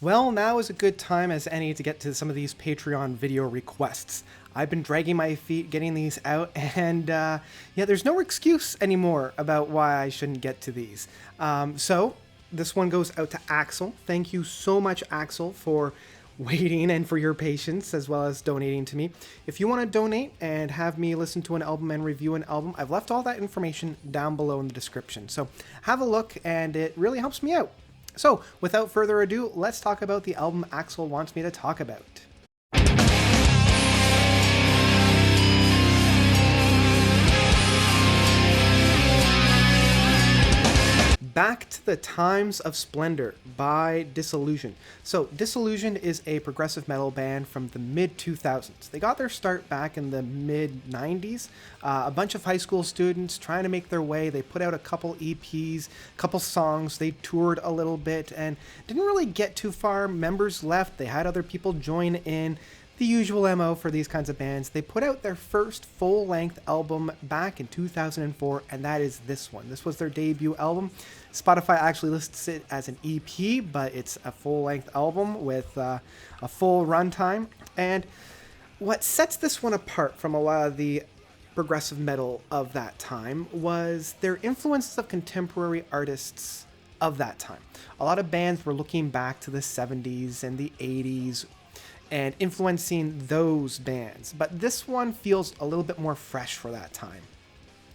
Well, now is a good time as any to get to some of these Patreon video requests. I've been dragging my feet getting these out, and yeah, there's no excuse anymore about why I shouldn't get to these. So this one goes out to Axel. Thank you so much, Axel, for waiting and for your patience as well as donating to me. If you want to donate and have me listen to an album and review an album, I've left all that information down below in the description. So have a look, and it really helps me out. So, without further ado, let's talk about the album Axel wants me to talk about. Back to the Times of Splendor by Disillusion. So, Disillusion is a progressive metal band from the mid-2000s. They got their start back in the mid-90s. A bunch of high school students trying to make their way. They put out a couple EPs, couple songs. They toured a little bit and didn't really get too far. Members left. They had other people join in. The usual MO for these kinds of bands. They put out their first full-length album back in 2004, and that is this one. This was their debut album. Spotify actually lists it as an EP, but it's a full-length album with a full runtime. And what sets this one apart from a lot of the progressive metal of that time was their influences of contemporary artists of that time. A lot of bands were looking back to the 70s and the 80s and influencing those bands. But this one feels a little bit more fresh for that time.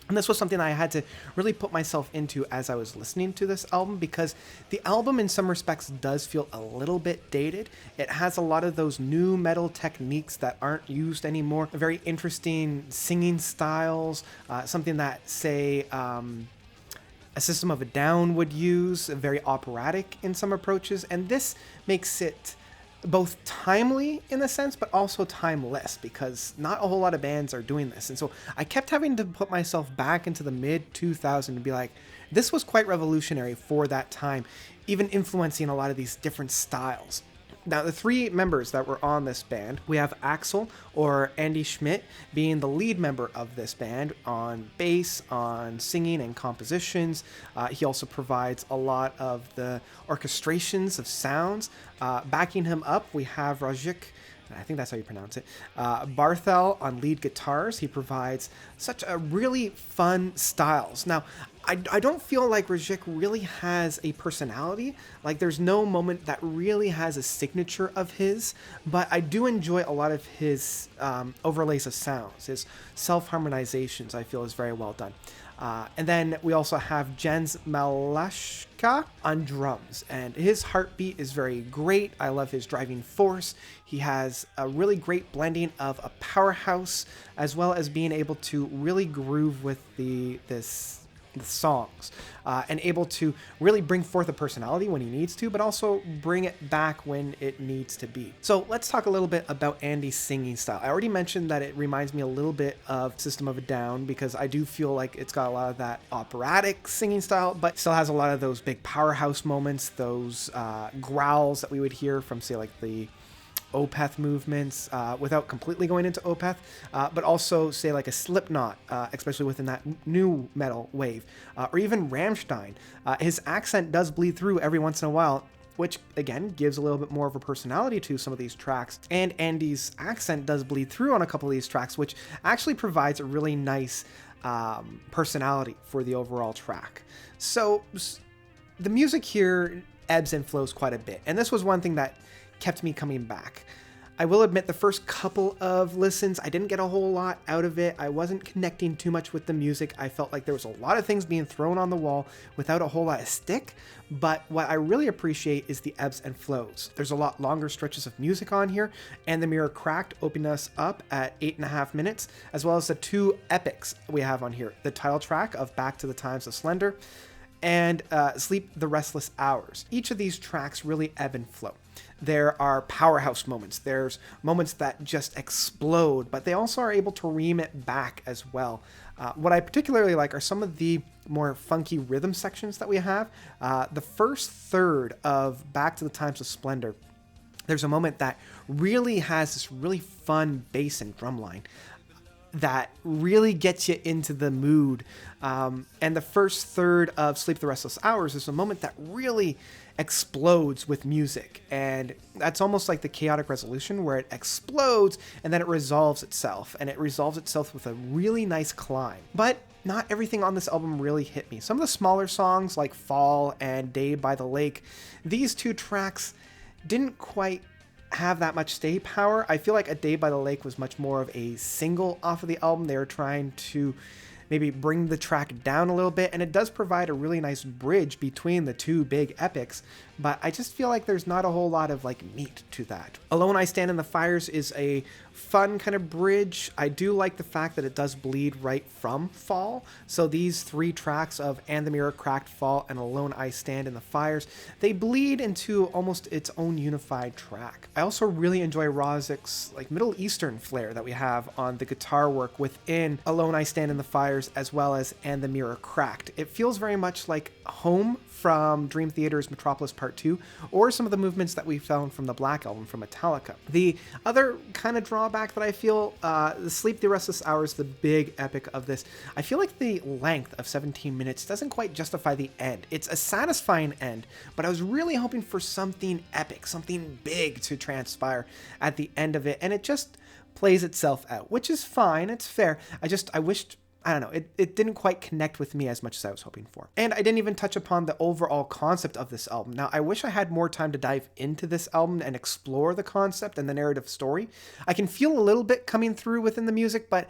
And this was something I had to really put myself into as I was listening to this album, because the album in some respects does feel a little bit dated. It has a lot of those new metal techniques that aren't used anymore. Very interesting singing styles, something that, say, a System of a Down would use, very operatic in some approaches. And this makes it both timely in a sense, but also timeless, because not a whole lot of bands are doing this. And so I kept having to put myself back into the mid-2000s and be like, this was quite revolutionary for that time, even influencing a lot of these different styles. Now, the three members that were on this band, we have Axel, or Andy Schmidt, being the lead member of this band on bass, on singing and compositions. He also provides a lot of the orchestrations of sounds. Backing him up, we have Rajik, I think that's how you pronounce it, Barthel on lead guitars. He provides such a really fun styles. Now, I don't feel like Rajik really has a personality. Like, there's no moment that really has a signature of his, but I do enjoy a lot of his overlays of sounds. His self-harmonizations, I feel, is very well done. And then we also have Jens Malashka on drums, and his heartbeat is very great. I love his driving force. He has a really great blending of a powerhouse as well as being able to really groove with the songs, and able to really bring forth a personality when he needs to, but also bring it back when it needs to be. So let's talk a little bit about Andy's singing style. I already mentioned that it reminds me a little bit of System of a Down, because I do feel like it's got a lot of that operatic singing style, but still has a lot of those big powerhouse moments, those growls that we would hear from, say, like the Opeth movements, without completely going into Opeth, but also, say, like a Slipknot, especially within that new metal wave, or even Rammstein. His accent does bleed through every once in a while, which again gives a little bit more of a personality to some of these tracks. And Andy's accent does bleed through on a couple of these tracks, which actually provides a really nice personality for the overall track. So the music here ebbs and flows quite a bit, and this was one thing that kept me coming back. I will admit, the first couple of listens, I didn't get a whole lot out of it. I wasn't connecting too much with the music. I felt like there was a lot of things being thrown on the wall without a whole lot of stick. But what I really appreciate is the ebbs and flows. There's a lot longer stretches of music on here, and The Mirror Cracked opened us up at 8.5 minutes, as well as the two epics we have on here. The title track of Back to the Times of Splendor and Sleep the Restless Hours. Each of these tracks really ebb and flow. There are powerhouse moments. There's moments that just explode, but they also are able to ream it back as well. What I particularly like are some of the more funky rhythm sections that we have. The first third of Back to the Times of Splendor, there's a moment that really has this really fun bass and drum line. that really gets you into the mood. And the first third of Sleep the Restless Hours is a moment that really explodes with music, and that's almost like the chaotic resolution, where it explodes and then it resolves itself, and it resolves itself with a really nice climb. But not everything on this album really hit me. Some of the smaller songs like Fall and Day by the Lake, these two tracks didn't quite have that much stay power. I feel like A Day by the Lake was much more of a single off of the album. They were trying to maybe bring the track down a little bit, and it does provide a really nice bridge between the two big epics, but I just feel like there's not a whole lot of like meat to that. Alone I Stand in the Fires is a fun kind of bridge. I do like the fact that it does bleed right from Fall, so these three tracks of And the Mirror Cracked, Fall, and Alone I Stand in the Fires, they bleed into almost its own unified track. I also really enjoy Rozik's like Middle Eastern flair that we have on the guitar work within Alone I Stand in the Fires, as well as And the Mirror Cracked. It feels very much like Home from Dream Theater's Metropolis Part 2, or some of the movements that we found from the Black Album from Metallica. The other kind of drawback that I feel, the Sleep the Restless Hours, the big epic of this, I feel like the length of 17 minutes doesn't quite justify the end. It's a satisfying end, but I was really hoping for something epic, something big to transpire at the end of it, and it just plays itself out, which is fine, it's fair. I wished, I don't know, it didn't quite connect with me as much as I was hoping for. And I didn't even touch upon the overall concept of this album. Now, I wish I had more time to dive into this album and explore the concept and the narrative story. I can feel a little bit coming through within the music, but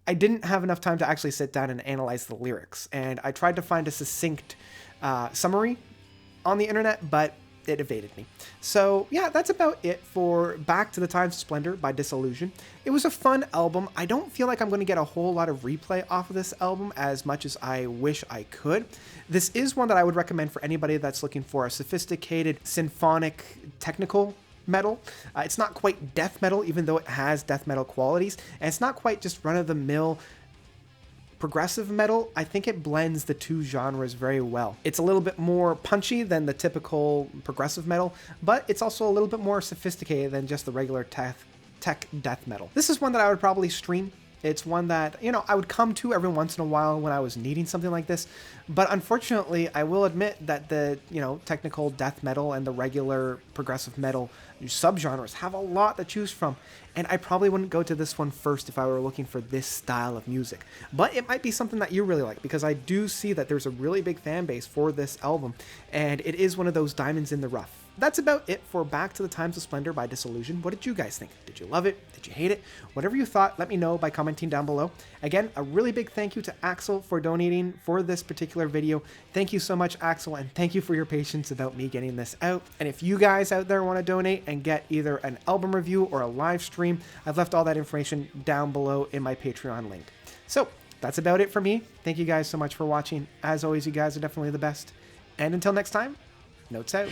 I didn't have enough time to actually sit down and analyze the lyrics. And I tried to find a succinct summary on the internet, but it evaded me. So yeah, that's about it for Back to the Times of Splendor by Disillusion. It was a fun album. I don't feel like I'm going to get a whole lot of replay off of this album as much as I wish I could. This is one that I would recommend for anybody that's looking for a sophisticated symphonic technical metal. It's not quite death metal, even though it has death metal qualities, and it's not quite just run-of-the-mill progressive metal. I think it blends the two genres very well. It's a little bit more punchy than the typical progressive metal, but it's also a little bit more sophisticated than just the regular tech death metal. This is one that I would probably stream. It's one that, you know, I would come to every once in a while when I was needing something like this. But unfortunately, I will admit that the, you know, technical death metal and the regular progressive metal subgenres have a lot to choose from. And I probably wouldn't go to this one first if I were looking for this style of music. But it might be something that you really like, because I do see that there's a really big fan base for this album. And it is one of those diamonds in the rough. That's about it for Back to the Times of Splendor by Disillusion. What did you guys think? Did you love it? Did you hate it? Whatever you thought, let me know by commenting down below. Again, a really big thank you to Axel for donating for this particular video. Thank you so much, Axel, and thank you for your patience about me getting this out. And if you guys out there want to donate and get either an album review or a live stream, I've left all that information down below in my Patreon link. So that's about it for me. Thank you guys so much for watching. As always, you guys are definitely the best. And until next time, notes out.